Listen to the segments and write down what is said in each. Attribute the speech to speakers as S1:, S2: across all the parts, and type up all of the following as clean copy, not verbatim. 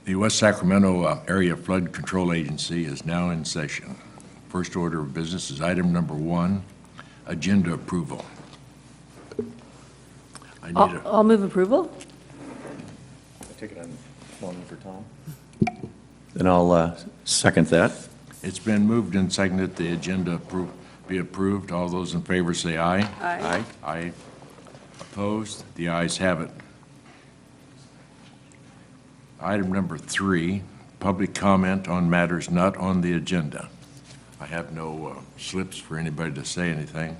S1: The West Sacramento Area Flood Control Agency is now in session. First order of business is item number 1, agenda approval.
S2: I'll move approval.
S3: I take it I'm one for Tom. Then I'll second that.
S1: It's been moved and seconded the agenda be approved. All those in favor say aye.
S2: Aye.
S1: Aye. Opposed? The ayes have it. Item number 3, public comment on matters not on the agenda. I have no slips for anybody to say anything.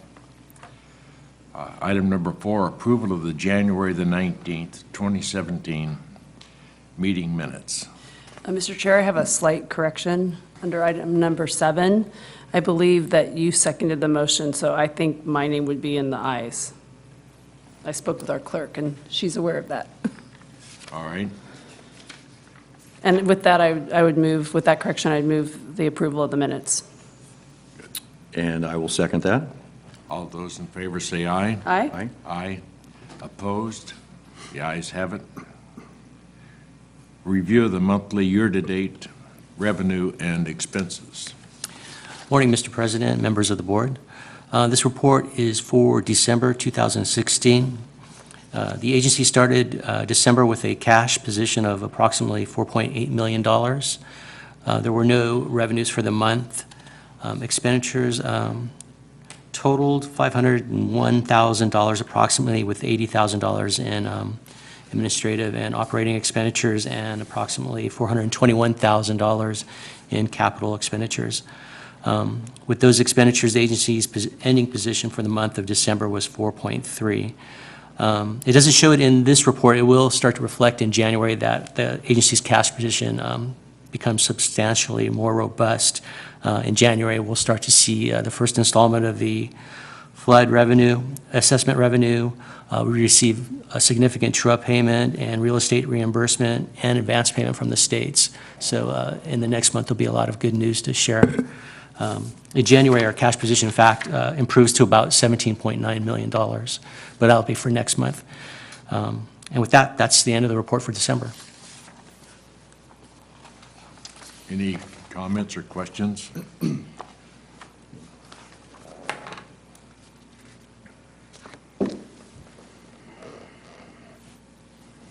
S1: Item number 4, approval of the January the 19th, 2017 meeting minutes.
S2: Mr. Chair, I have a slight correction under item number 7. I believe that you seconded the motion, so I think my name would be in the ayes. I spoke with our clerk, and she's aware of that.
S1: All right.
S2: And with that, I would move, with that correction, I'd move the approval of the minutes.
S3: And I will second that.
S1: All those in favor say aye.
S2: Aye?
S3: Aye.
S1: Aye. Opposed? The ayes have it. Review of the monthly year-to-date revenue and expenses.
S4: Morning, Mr. President, members of the board. This report is for December 2016. The agency started December with a cash position of approximately $4.8 million. There were no revenues for the month. Expenditures totaled $501,000 approximately, with $80,000 in administrative and operating expenditures and approximately $421,000 in capital expenditures. With those expenditures, the agency's ending position for the month of December was 4.3. It doesn't show it in this report. It will start to reflect in January that the agency's cash position becomes substantially more robust. In January, we'll start to see the first installment of the flood revenue, assessment revenue. We receive a significant true-up payment and real estate reimbursement and advance payment from the states. So in the next month, there'll be a lot of good news to share. In January, our cash position, in fact, improves to about $17.9 million, but that'll be for next month. And with that, that's the end of the report for December.
S1: Any comments or questions?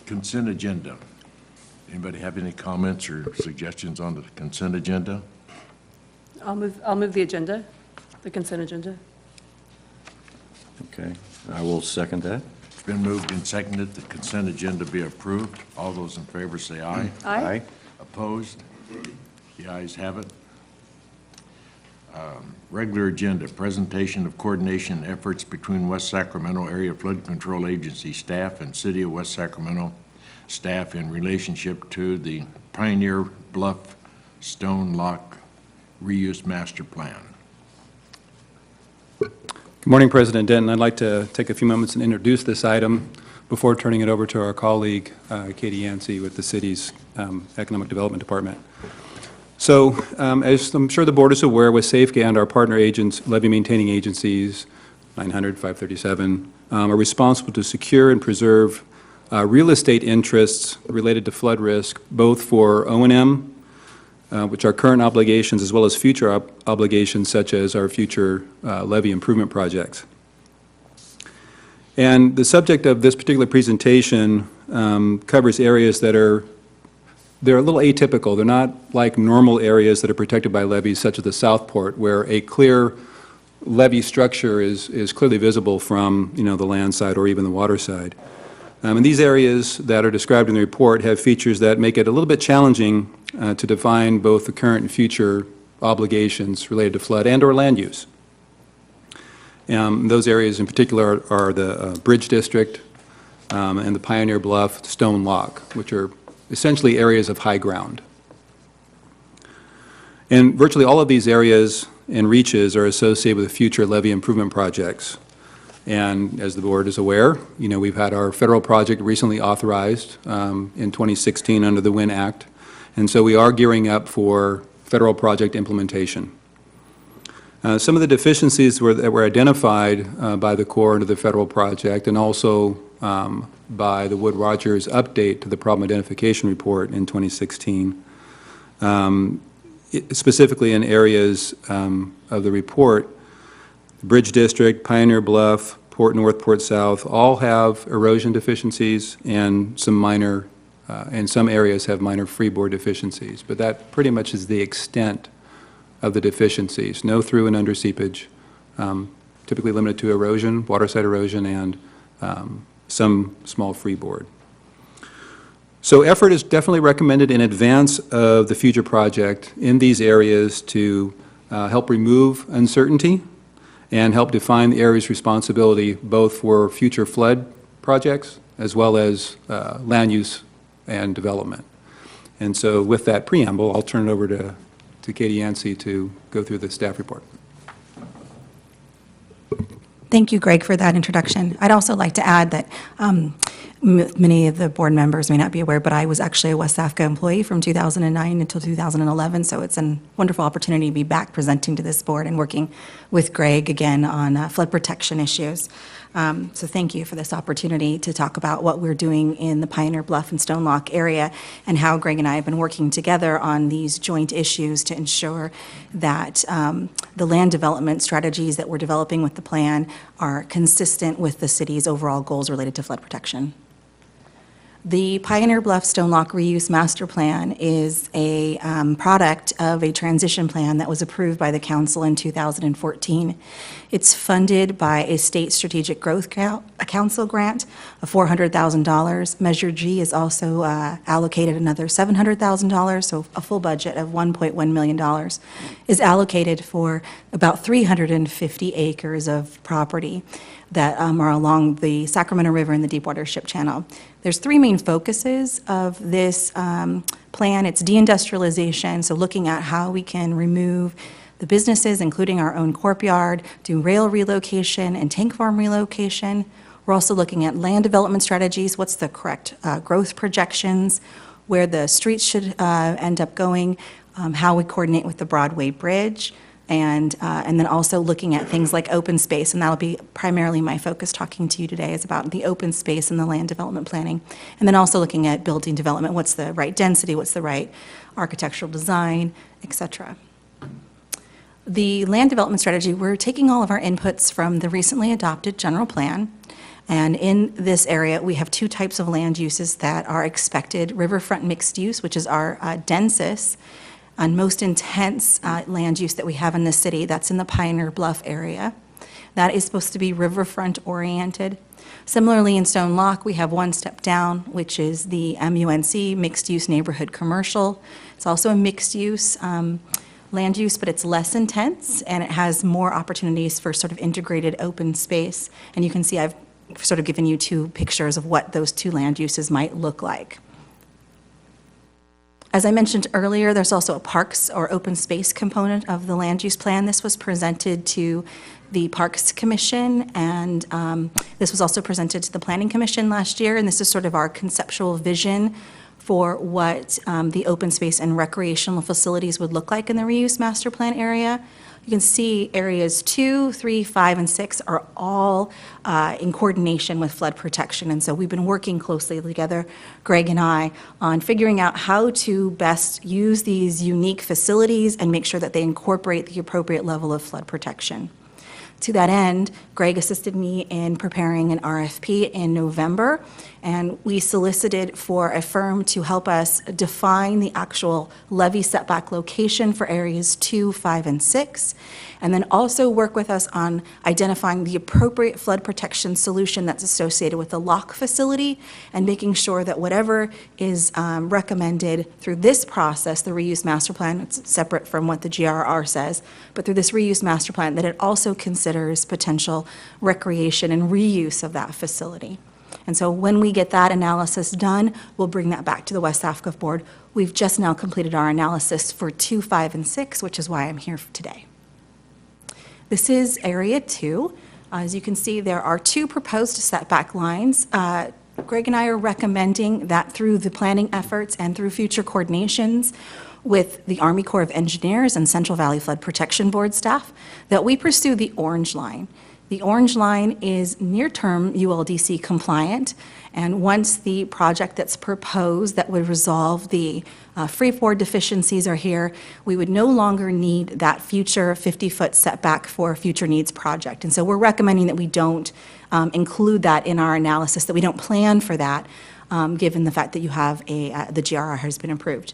S1: Consent agenda. Anybody have any comments or suggestions on the consent agenda?
S2: I'll move the agenda, the consent agenda.
S3: Okay. I will second that.
S1: It's been moved and seconded the consent agenda be approved. All those in favor say aye.
S2: Aye.
S1: Opposed? The ayes have it. Regular agenda, presentation of coordination efforts between West Sacramento Area Flood Control Agency staff and City of West Sacramento staff in relationship to the Pioneer Bluff Stonewalk Reuse Master Plan.
S5: Good morning, President Denton. I'd like to take a few moments and introduce this item before turning it over to our colleague, Katie Yancey, with the city's Economic Development Department. So, as I'm sure the board is aware, WSAFCA and our partner agents, levee maintaining agencies, 900, 537, are responsible to secure and preserve real estate interests related to flood risk, both for O&M, which are current obligations, as well as future obligations, such as our future levee improvement projects. And the subject of this particular presentation covers areas that they're a little atypical. They're not like normal areas that are protected by levees, such as the Southport, where a clear levee structure is clearly visible from, the land side or even the water side. And these areas that are described in the report have features that make it a little bit challenging to define both the current and future obligations related to flood and or land use. Those areas in particular are the Bridge District and the Pioneer Bluff Stonewalk, which are essentially areas of high ground. And virtually all of these areas and reaches are associated with future levee improvement projects. And as the board is aware, we've had our federal project recently authorized in 2016 under the WIN Act. And so we are gearing up for federal project implementation. Some of the deficiencies that were identified by the Corps under the federal project, and also by the Wood Rogers update to the problem identification report in 2016. Specifically in areas of the report, Bridge District, Pioneer Bluff, Port North, Port South, all have erosion deficiencies, and some minor, in some areas have minor freeboard deficiencies. But that pretty much is the extent of the deficiencies. No through and under seepage, typically limited to erosion, waterside erosion, and some small freeboard. So effort is definitely recommended in advance of the future project in these areas to help remove uncertainty and help define the area's responsibility both for future flood projects as well as land use and development. And so with that preamble, I'll turn it over to Katie Yancey to go through the staff report.
S6: Thank you, Greg, for that introduction. I'd also like to add that many of the board members may not be aware, but I was actually a WSAFCA employee from 2009 until 2011, so it's a wonderful opportunity to be back presenting to this board and working with Greg again on flood protection issues. So thank you for this opportunity to talk about what we're doing in the Pioneer Bluff and Stonewalk area and how Greg and I have been working together on these joint issues to ensure that the land development strategies that we're developing with the plan are consistent with the city's overall goals related to flood protection. The Pioneer Bluff Stonewalk Reuse Master Plan is a product of a transition plan that was approved by the council in 2014. It's funded by a state strategic growth council grant of $400,000. Measure G is also allocated another $700,000, so a full budget of $1.1 million is allocated for about 350 acres of property that are along the Sacramento River and the Deepwater Ship Channel. There's three main focuses of this plan. It's deindustrialization, so looking at how we can remove the businesses, including our own corp yard, do rail relocation and tank farm relocation. We're also looking at land development strategies, what's the correct growth projections, where the streets should end up going, how we coordinate with the Broadway Bridge, and then also looking at things like open space, and that'll be primarily my focus talking to you today is about the open space and the land development planning. And then also looking at building development, what's the right density, what's the right architectural design, et cetera. The land development strategy, we're taking all of our inputs from the recently adopted general plan. And in this area, we have two types of land uses that are expected. Riverfront mixed use, which is our densest and most intense land use that we have in the city. That's in the Pioneer Bluff area. That is supposed to be riverfront oriented. Similarly, in Stonewalk, we have one step down, which is the MUNC, mixed use neighborhood commercial. It's also a mixed use land use, but it's less intense and it has more opportunities for sort of integrated open space. And you can see I've sort of given you two pictures of what those two land uses might look like. As I mentioned earlier, there's also a parks or open space component of the land use plan. This was presented to the Parks Commission, and this was also presented to the Planning Commission last year, and this is sort of our conceptual vision for what the open space and recreational facilities would look like in the reuse master plan area. You can see areas 2, 3, 5, and 6 are all in coordination with flood protection. And so we've been working closely together, Greg and I, on figuring out how to best use these unique facilities and make sure that they incorporate the appropriate level of flood protection. To that end, Greg assisted me in preparing an RFP in November, and we solicited for a firm to help us define the actual levee setback location for areas 2, 5, and 6, and then also work with us on identifying the appropriate flood protection solution that's associated with the lock facility and making sure that whatever is recommended through this process, the reuse master plan, it's separate from what the GRR says, but through this reuse master plan, that it also considers potential recreation and reuse of that facility. And so when we get that analysis done, we'll bring that back to the WSAFCA board. We've just now completed our analysis for 2, 5, and 6, which is why I'm here today. This is Area 2. As you can see, there are 2 proposed setback lines. Greg and I are recommending that through the planning efforts and through future coordinations with the Army Corps of Engineers and Central Valley Flood Protection Board staff, that we pursue the orange line. The orange line is near-term ULDC compliant, and once the project that's proposed that would resolve the free-forward deficiencies are here, we would no longer need that future 50-foot setback for a future needs project. And so we're recommending that we don't include that in our analysis, that we don't plan for that, given the fact that you have the GRR has been approved.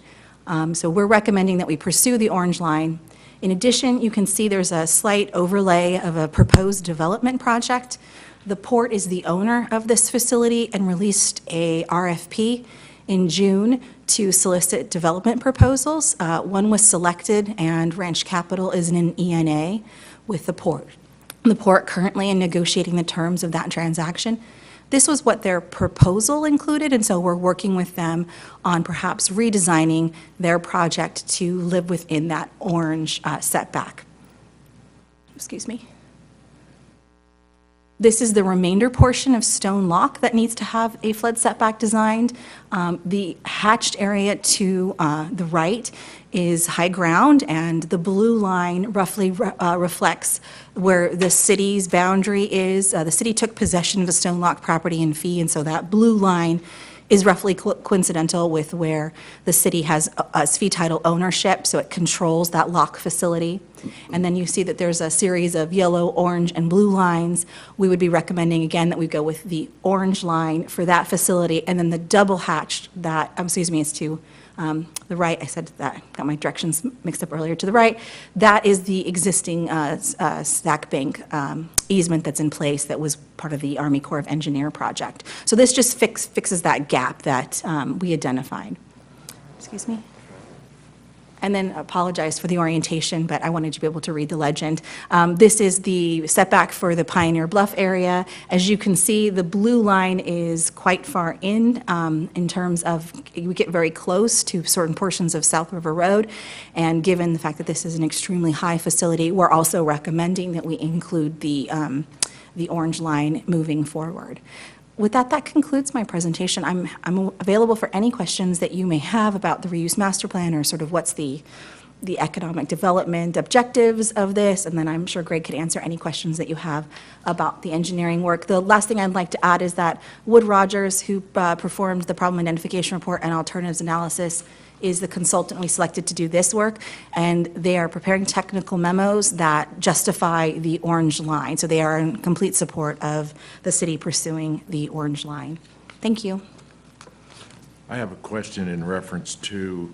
S6: So we're recommending that we pursue the orange line. In addition, you can see there's a slight overlay of a proposed development project. The port is the owner of this facility and released a RFP in June to solicit development proposals. One was selected, and Ranch Capital is in an ENA with the port. The port currently is negotiating the terms of that transaction. This was what their proposal included, and so we're working with them on perhaps redesigning their project to live within that orange setback. Excuse me. This is the remainder portion of Stonewalk that needs to have a flood setback designed. The hatched area to the right is high ground, and the blue line roughly reflects where the city's boundary is. The city took possession of the Stonewalk property in fee, and so that blue line is roughly coincidental with where the city has fee title ownership, so it controls that lock facility. And then you see that there's a series of yellow, orange, and blue lines. We would be recommending, again, that we go with the orange line for that facility, and then the double hatched that, excuse me, is to the right. I said that, got my directions mixed up earlier. To the right, that is the existing stack bank easement that's in place that was part of the Army Corps of Engineer project. So this just fixes that gap that we identified. Excuse me. And then apologize for the orientation, but I wanted you to be able to read the legend. This is the setback for the Pioneer Bluff area. As you can see, the blue line is quite far in terms of, we get very close to certain portions of South River Road, and given the fact that this is an extremely high facility, we're also recommending that we include the orange line moving forward. With that, that concludes my presentation. I'm available for any questions that you may have about the reuse master plan, or sort of what's the economic development objectives of this, and then I'm sure Greg could answer any questions that you have about the engineering work. The last thing I'd like to add is that Wood Rogers, who performed the problem identification report and alternatives analysis, is the consultant we selected to do this work, and they are preparing technical memos that justify the orange line. So they are in complete support of the city pursuing the orange line. Thank you.
S1: I have a question in reference to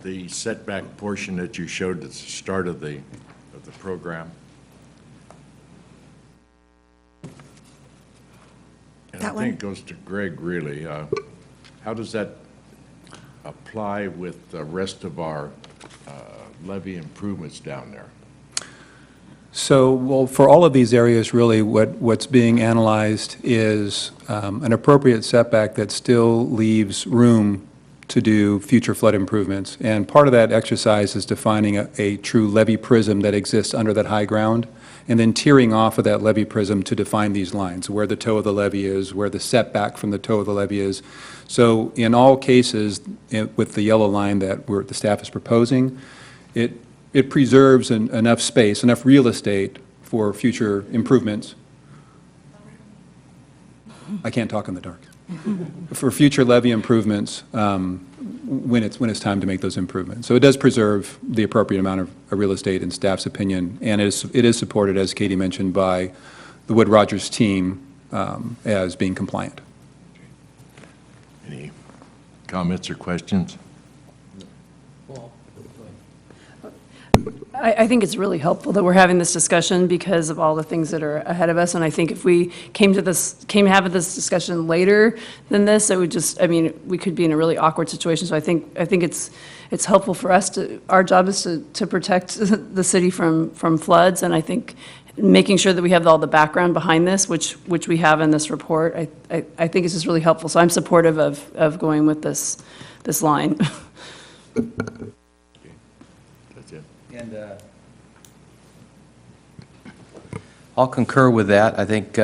S1: the setback portion that you showed at the start of the program. And
S6: That
S1: I
S6: one?
S1: think it goes to Greg, really. How does that apply with the rest of our levee improvements down there?
S5: So, well, for all of these areas, really, what's being analyzed is an appropriate setback that still leaves room to do future flood improvements. And part of that exercise is defining a true levee prism that exists under that high ground, and then tearing off of that levee prism to define these lines, where the toe of the levee is, where the setback from the toe of the levee is. So in all cases, with the yellow line that the staff is proposing, it preserves enough space, enough real estate for future improvements. I can't talk in the dark. For future levee improvements, when it's time to make those improvements. So it does preserve the appropriate amount of real estate in staff's opinion, and it is supported, as Katie mentioned, by the Wood Rogers team as being compliant.
S1: Any comments or questions?
S2: I think it's really helpful that we're having this discussion because of all the things that are ahead of us. And I think if we came having this discussion later than this, it would just, I mean, we could be in a really awkward situation. So I think it's helpful for us our job is to protect the city from floods. And I think making sure that we have all the background behind this, which we have in this report, I think it's just really helpful. So I'm supportive of going with this line.
S1: That's it.
S4: And I'll concur with that. I think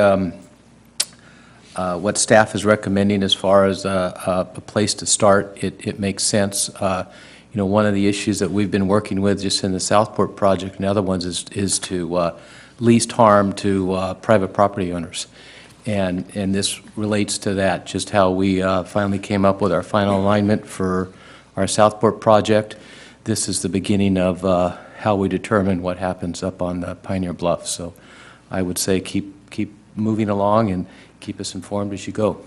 S4: what staff is recommending as far as a place to start, it makes sense. You know, one of the issues that we've been working with just in the Southport project and other ones is to
S7: least harm to private property owners. And this relates to that, just how we finally came up with our final alignment for our Southport project. This is the beginning of how we determine what happens up on Pioneer Bluff. So I would say keep moving along and keep us informed as you go.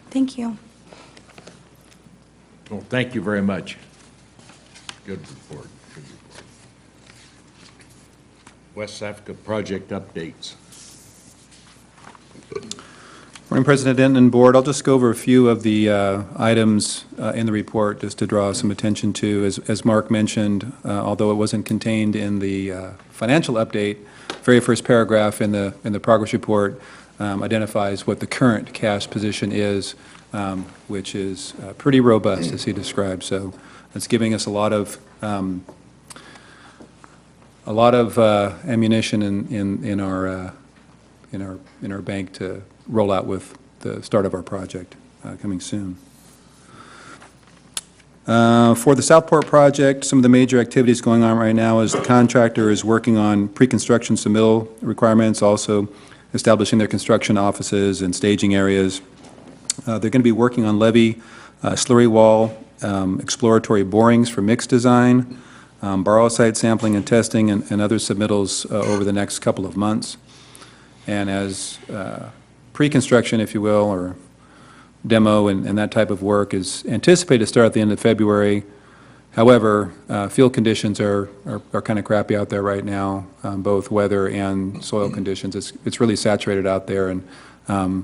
S6: Thank you.
S1: Well, thank you very much. Good report. Good report. WSAFCA project updates.
S5: Morning, President Denton and Board. I'll just go over a few of the items in the report just to draw some attention to. As Mark mentioned, although it wasn't contained in the financial update, very first paragraph in the progress report identifies what the current cash position is, which is pretty robust, as he described. So it's giving us a lot of ammunition in our bank to roll out with the start of our project coming soon. For the Southport project, some of the major activities going on right now is the contractor is working on pre-construction submittal requirements, also establishing their construction offices and staging areas. They're going to be working on levee, slurry wall, exploratory borings for mix design, borrow site sampling and testing, and other submittals over the next couple of months. And as pre-construction, if you will, or demo and that type of work is anticipated to start at the end of February. However, field conditions are kind of crappy out there right now, both weather and soil conditions. It's really saturated out there, and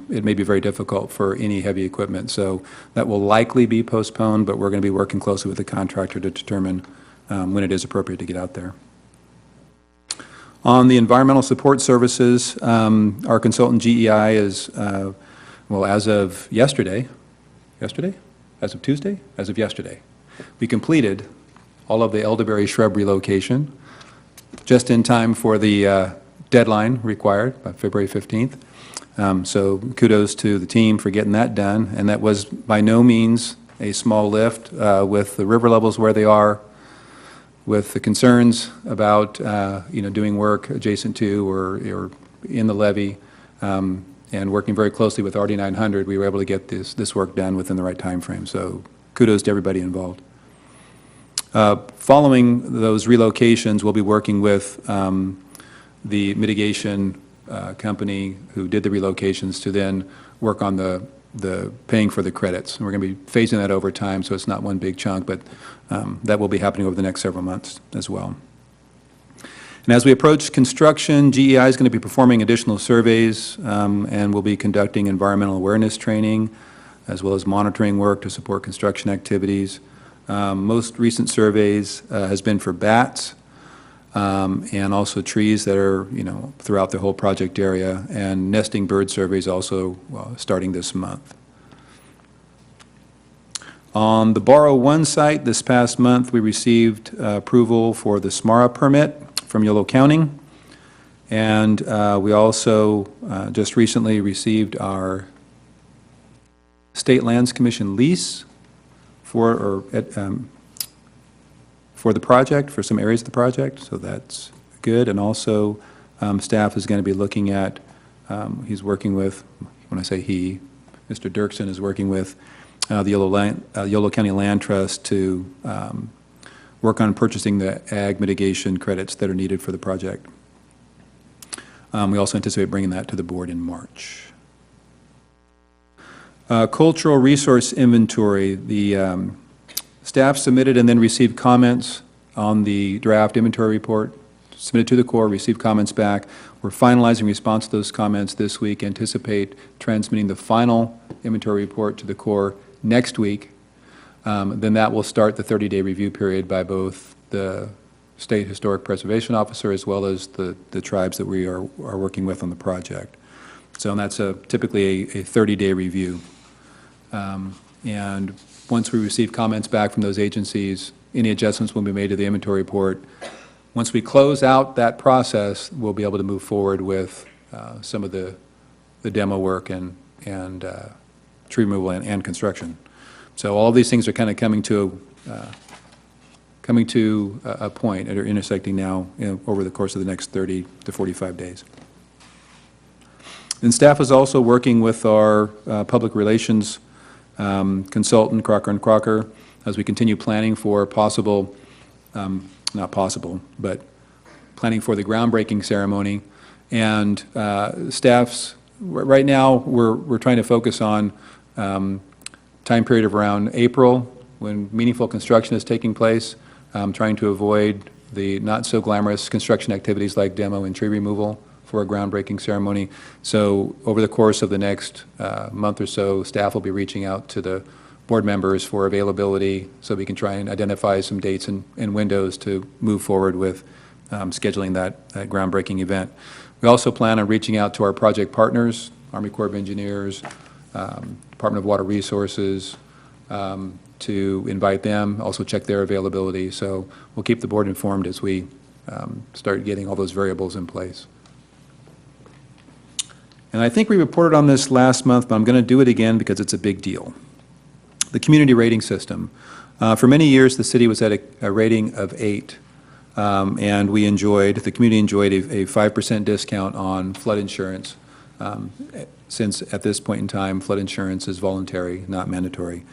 S5: it may be very difficult for any heavy equipment. So that will likely be postponed, but we're going to be working closely with the contractor to determine when it is appropriate to get out there. On the environmental support services, our consultant GEI is, well, as of yesterday, as of Tuesday? As of yesterday, we completed all of the elderberry shrub relocation just in time for the deadline required by February 15th. So kudos to the team for getting that done, and that was by no means a small lift with the river levels where they are, with the concerns about doing work adjacent to or in the levee, and working very closely with RD 900, we were able to get this work done within the right time frame. So kudos to everybody involved. Following those relocations, we'll be working with the mitigation company who did the relocations to then work on the paying for the credits. And we're going to be phasing that over time, so it's not one big chunk, but that will be happening over the next several months as well. And as we approach construction, GEI is going to be performing additional surveys and will be conducting environmental awareness training as well as monitoring work to support construction activities. Most recent surveys has been for bats and also trees that are, throughout the whole project area, and nesting bird surveys also starting this month. On the Borrow 1 site this past month, we received approval for the SMARA permit from Yolo County, and we also just recently received our State Lands Commission lease for the project, for some areas of the project, so that's good. And also staff is going to be looking at, he's working with, when I say he, Mr. Dirksen is working with the Yolo County Land Trust to work on purchasing the ag mitigation credits that are needed for the project. We also anticipate bringing that to the board in March. Cultural resource inventory. The staff submitted and then received comments on the draft inventory report, submitted to the Corps, received comments back. We're finalizing response to those comments this week, anticipate transmitting the final inventory report to the Corps next week. Then that will start the 30-day review period by both the State Historic Preservation Officer as well as the tribes that we are working with on the project. So and that's typically a 30-day review. And once we receive comments back from those agencies, any adjustments will be made to the inventory report. Once we close out that process, we'll be able to move forward with some of the demo work and tree removal and construction. So all of these things are kind of coming to coming to a point that are intersecting now, over the course of the next 30 to 45 days. And staff is also working with our public relations consultant, Crocker & Crocker, as we continue planning for possible, not possible, but planning for the groundbreaking ceremony. And staff's, right now, we're trying to focus on time period of around April, when meaningful construction is taking place, trying to avoid the not-so-glamorous construction activities like demo and tree removal for a groundbreaking ceremony. So over the course of the next month or so, staff will be reaching out to the board members for availability so we can try and identify some dates and windows to move forward with scheduling that groundbreaking event. We also plan on reaching out to our project partners, Army Corps of Engineers, Department of Water Resources, to invite them, also check their availability. So we'll keep the board informed as we start getting all those variables in place. And I think we reported on this last month, but I'm going to do it again because it's a big deal. The community rating system. For many years, the city was at a rating of 8, and the community enjoyed a 5% discount on flood insurance, since at this point in time, flood insurance is voluntary, not mandatory.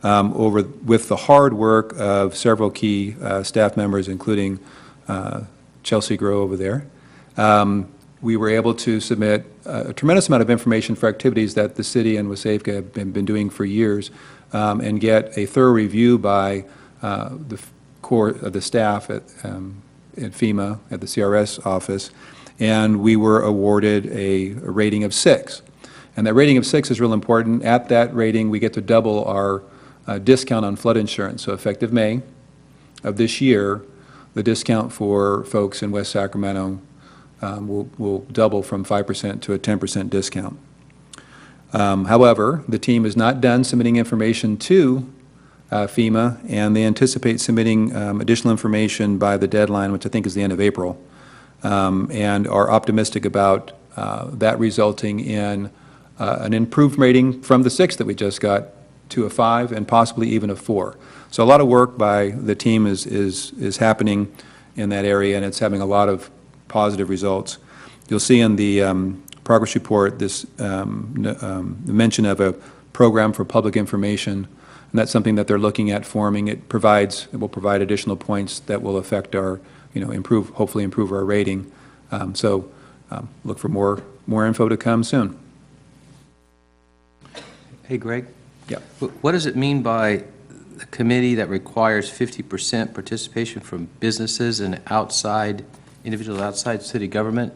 S5: With the hard work of several key staff members, including Chelsea Grow over there, we were able to submit a tremendous amount of information for activities that the city and WSAFCA have been doing for years, and get a thorough review by the staff at FEMA, at the CRS office, and we were awarded a rating of 6. And that rating of 6 is real important. At that rating, we get to double our discount on flood insurance. So effective May of this year, the discount for folks in West Sacramento will double from 5% to a 10% discount. However, the team is not done submitting information to FEMA, and they anticipate submitting additional information by the deadline, which I think is the end of April, and are optimistic about that resulting in an improved rating from the 6 that we just got to a 5 and possibly even a 4. So a lot of work by the team is happening in that area, and it's having a lot of positive results. You'll see in the progress report this mention of a program for public information, and that's something that they're looking at forming. It will provide additional points that will affect our, hopefully improve our rating. So look for more info to come soon.
S7: Hey, Greg?
S5: Yeah.
S7: What does it mean by a committee that requires 50% participation from businesses and individuals outside city government?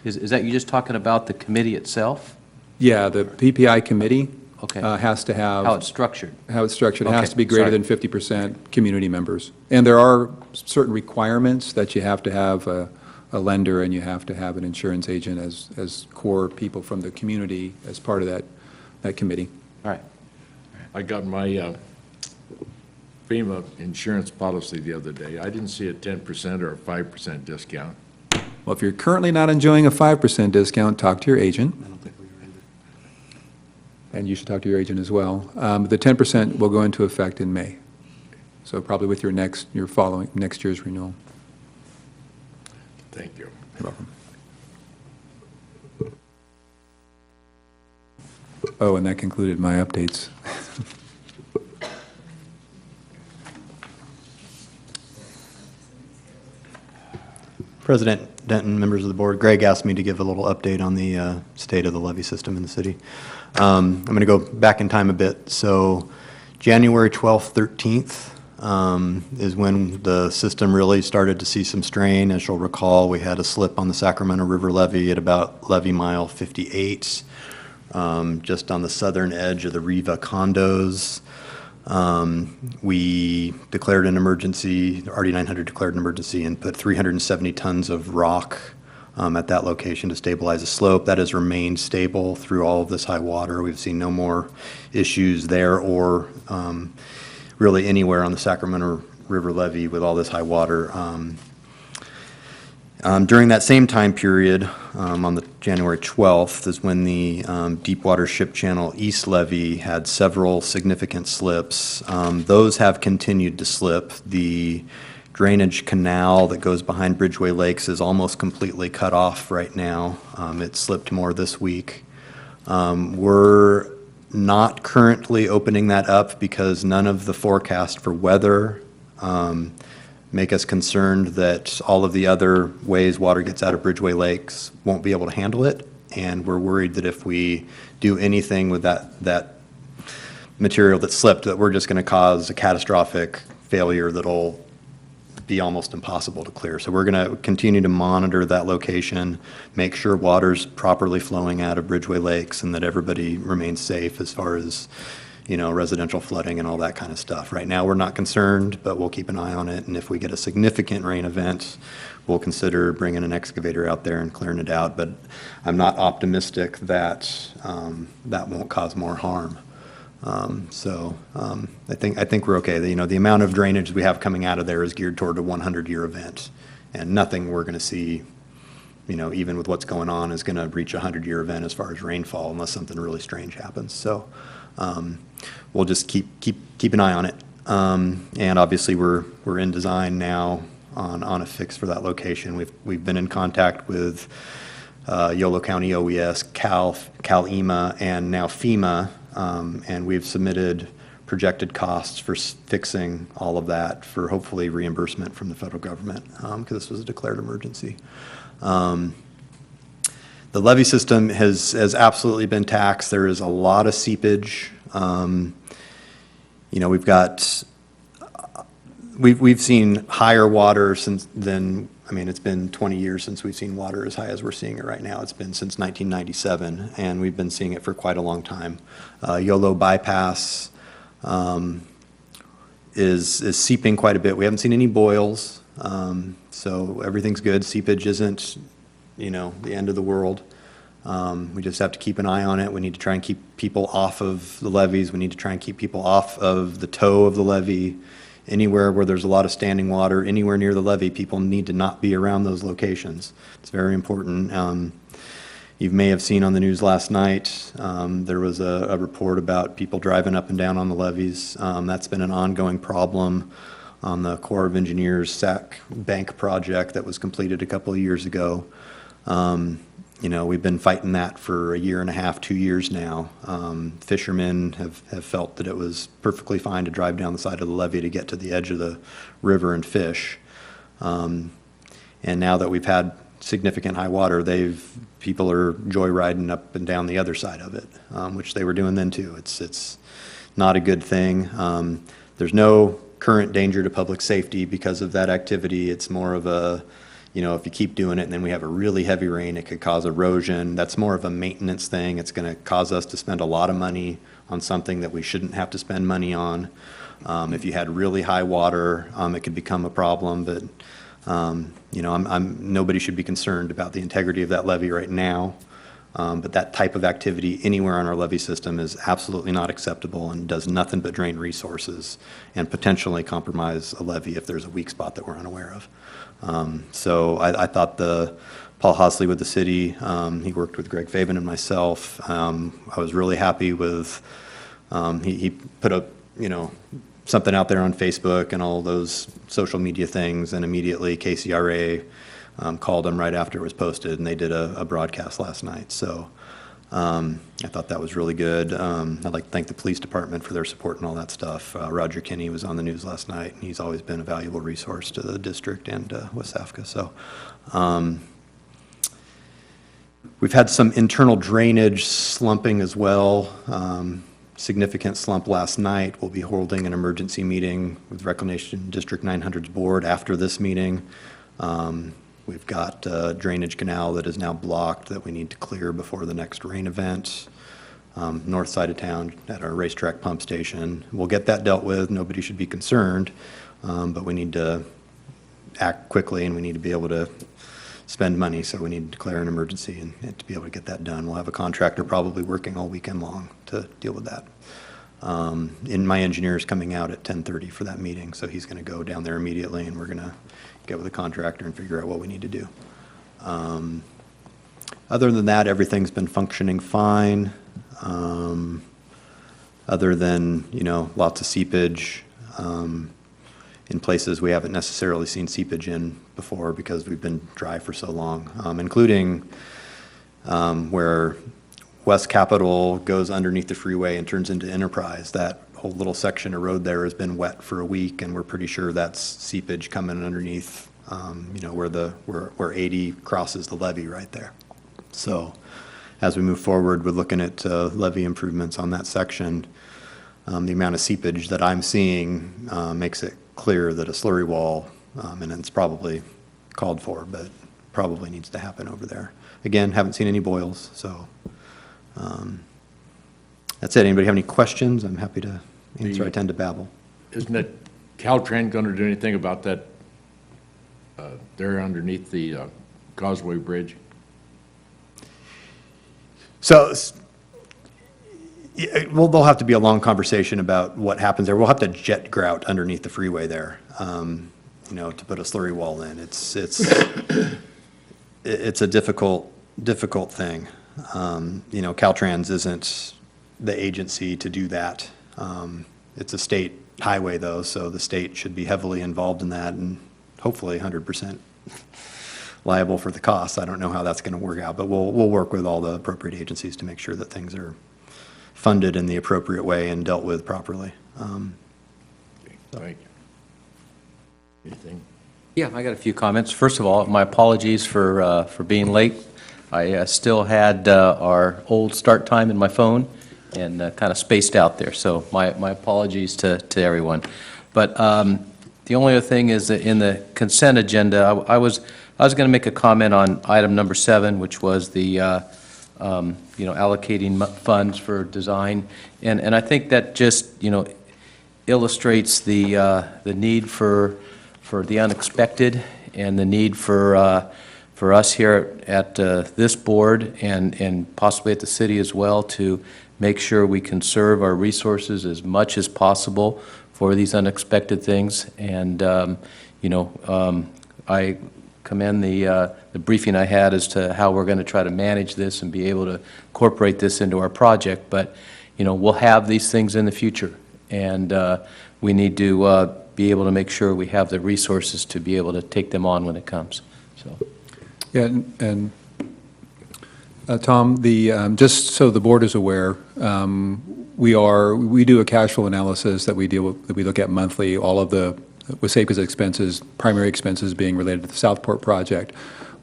S7: Is that you just talking about the committee itself?
S5: Yeah, the PPI committee
S7: Okay.
S5: has to have...
S7: How it's structured?
S5: How it's structured. It
S7: Okay,
S5: has to be greater
S7: sorry.
S5: than 50% community members. And there are certain requirements that you have to have a lender, and you have to have an insurance agent as core people from the community as part of that committee.
S7: All right.
S1: I got my FEMA insurance policy the other day. I didn't see a 10% or a 5% discount.
S5: Well, if you're currently not enjoying a 5% discount, talk to your agent. And you should talk to your agent as well. The 10% will go into effect in May. So probably with your next year's renewal.
S1: Thank you.
S5: You're welcome. Oh, and that concluded my updates.
S8: President Denton, members of the board, Greg asked me to give a little update on the state of the levee system in the city. I'm going to go back in time a bit. So January 12th, 13th is when the system really started to see some strain. As you'll recall, we had a slip on the Sacramento River levee at about levee mile 58, just on the southern edge of the Riva condos. We declared an emergency, RD 900 declared an emergency, and put 370 tons of rock at that location to stabilize the slope. That has remained stable through all of this high water. We've seen no more issues there or really anywhere on the Sacramento River levee with all this high water. During that same time period, on the January 12th, is when the Deepwater Ship Channel East levee had several significant slips. Those have continued to slip. The drainage canal that goes behind Bridgeway Lakes is almost completely cut off right now. It slipped more this week. We're not currently opening that up because none of the forecast for weather make us concerned that all of the other ways water gets out of Bridgeway Lakes won't be able to handle it. And we're worried that if we do anything with that material that slipped, that we're just going to cause a catastrophic failure that'll be almost impossible to clear. So we're going to continue to monitor that location, make sure water's properly flowing out of Bridgeway Lakes and that everybody remains safe as far as, residential flooding and all that kind of stuff. Right now, we're not concerned, but we'll keep an eye on it. And if we get a significant rain event, we'll consider bringing an excavator out there and clearing it out. But I'm not optimistic that that won't cause more harm. I think we're okay. The amount of drainage we have coming out of there is geared toward a 100-year event, and nothing we're going to see, even with what's going on, is going to reach a 100-year event as far as rainfall, unless something really strange happens. So we'll just keep an eye on it. And obviously, we're in design now on a fix for that location. We've been in contact with Yolo County OES, CalEMA, and now FEMA. And we've submitted projected costs for fixing all of that for hopefully reimbursement from the federal government, because this was a declared emergency. The levee system has absolutely been taxed. There is a lot of seepage. We've seen higher water it's been 20 years since we've seen water as high as we're seeing it right now. It's been since 1997, and we've been seeing it for quite a long time. Yolo bypass is seeping quite a bit. We haven't seen any boils, so everything's good. Seepage isn't, the end of the world. We just have to keep an eye on it. We need to try and keep people off of the levees. We need to try and keep people off of the toe of the levee. Anywhere where there's a lot of standing water, anywhere near the levee, people need to not be around those locations. It's very important. You may have seen on the news last night, there was a report about people driving up and down on the levees. That's been an ongoing problem on the Corps of Engineers SAC bank project that was completed a couple of years ago. We've been fighting that for a year and a half, 2 years now. Fishermen have felt that it was perfectly fine to drive down the side of the levee to get to the edge of the river and fish. And now that we've had significant high water, people are joyriding up and down the other side of it, which they were doing then too. It's not a good thing. There's no current danger to public safety because of that activity. It's more of a, if you keep doing it and then we have a really heavy rain, it could cause erosion. That's more of a maintenance thing. It's going to cause us to spend a lot of money on something that we shouldn't have to spend money on. If you had really high water, it could become a problem, but nobody should be concerned about the integrity of that levee right now. But that type of activity anywhere on our levee system is absolutely not acceptable and does nothing but drain resources and potentially compromise a levee if there's a weak spot that we're unaware of. So I thought Paul Hosley with the city, he worked with Greg Faven and myself. I was really happy with, he put up, something out there on Facebook and all those social media things, and immediately KCRA called them right after it was posted, and they did a broadcast last night. So I thought that was really good. I'd like to thank the police department for their support and all that stuff. Roger Kinney was on the news last night, and he's always been a valuable resource to the district and WSAFCA. So we've had some internal drainage slumping as well. Significant slump last night. We'll be holding an emergency meeting with Reclamation District 900's board after this meeting. We've got a drainage canal that is now blocked that we need to clear before the next rain event. North side of town at our racetrack pump station. We'll get that dealt with. Nobody should be concerned, but we need to act quickly and we need to be able to spend money, so we need to declare an emergency and to be able to get that done. We'll have a contractor probably working all weekend long to deal with that. And my engineer's coming out at 10:30 for that meeting, so he's going to go down there immediately, and we're going to get with the contractor and figure out what we need to do. Other than that, everything's been functioning fine. Other than, lots of seepage. in places we haven't necessarily seen seepage in before because we've been dry for so long, including where West Capitol goes underneath the freeway and turns into Enterprise. That whole little section of road there has been wet for a week, and we're pretty sure that's seepage coming underneath, where 80 crosses the levee right there. So as we move forward, we're looking at levee improvements on that section. The amount of seepage that I'm seeing makes it clear that a slurry wall, and it's probably called for, but probably needs to happen over there. Again, haven't seen any boils, so that's it. Anybody have any questions? I'm happy to answer. I tend to babble.
S1: Isn't it Caltrans going to do anything about that there underneath the Causeway Bridge?
S8: So, well, there'll have to be a long conversation about what happens there. We'll have to jet grout underneath the freeway there, to put a slurry wall in. It's a difficult thing. Caltrans isn't the agency to do that. It's a state highway though, so the state should be heavily involved in that and hopefully 100% liable for the costs. I don't know how that's going to work out, but we'll work with all the appropriate agencies to make sure that things are funded in the appropriate way and dealt with properly.
S1: Thank you. Anything?
S7: Yeah, I got a few comments. First of all, my apologies for being late. I still had our old start time in my phone and kind of spaced out there, so my apologies to everyone. But the only other thing is that in the consent agenda, I was going to make a comment on item number 7, which was the allocating funds for design, and I think that just illustrates the need for the unexpected and the need for us here at this board and possibly at the city as well to make sure we conserve our resources as much as possible for these unexpected things. And I commend the briefing I had as to how we're going to try to manage this and be able to incorporate this into our project. But we'll have these things in the future, and we need to be able to make sure we have the resources to be able to take them on when it comes. So.
S5: Yeah, and Tom, just so the board is aware, we do a cash flow analysis that we look at monthly. All of the WSAFCA's expenses, primary expenses being related to the Southport project.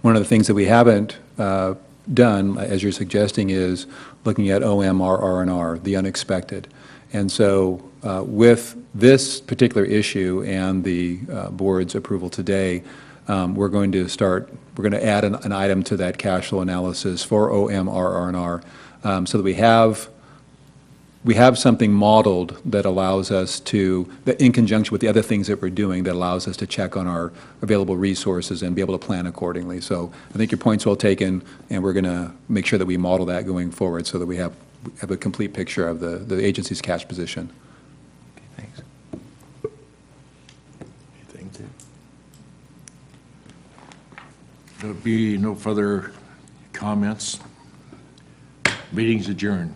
S5: One of the things that we haven't done, as you're suggesting, is looking at OMR, R&R, the unexpected. And so with this particular issue and the board's approval today, we're going to add an item to that cash flow analysis for OMR, R&R, so that we have something modeled that allows us to, that in conjunction with the other things that we're doing, that allows us to check on our available resources and be able to plan accordingly. So I think your point's well taken, and we're going to make sure that we model that going forward so that we have a complete picture of the agency's cash position.
S7: Okay, thanks.
S1: Anything? There'll be no further comments. Meeting's adjourned.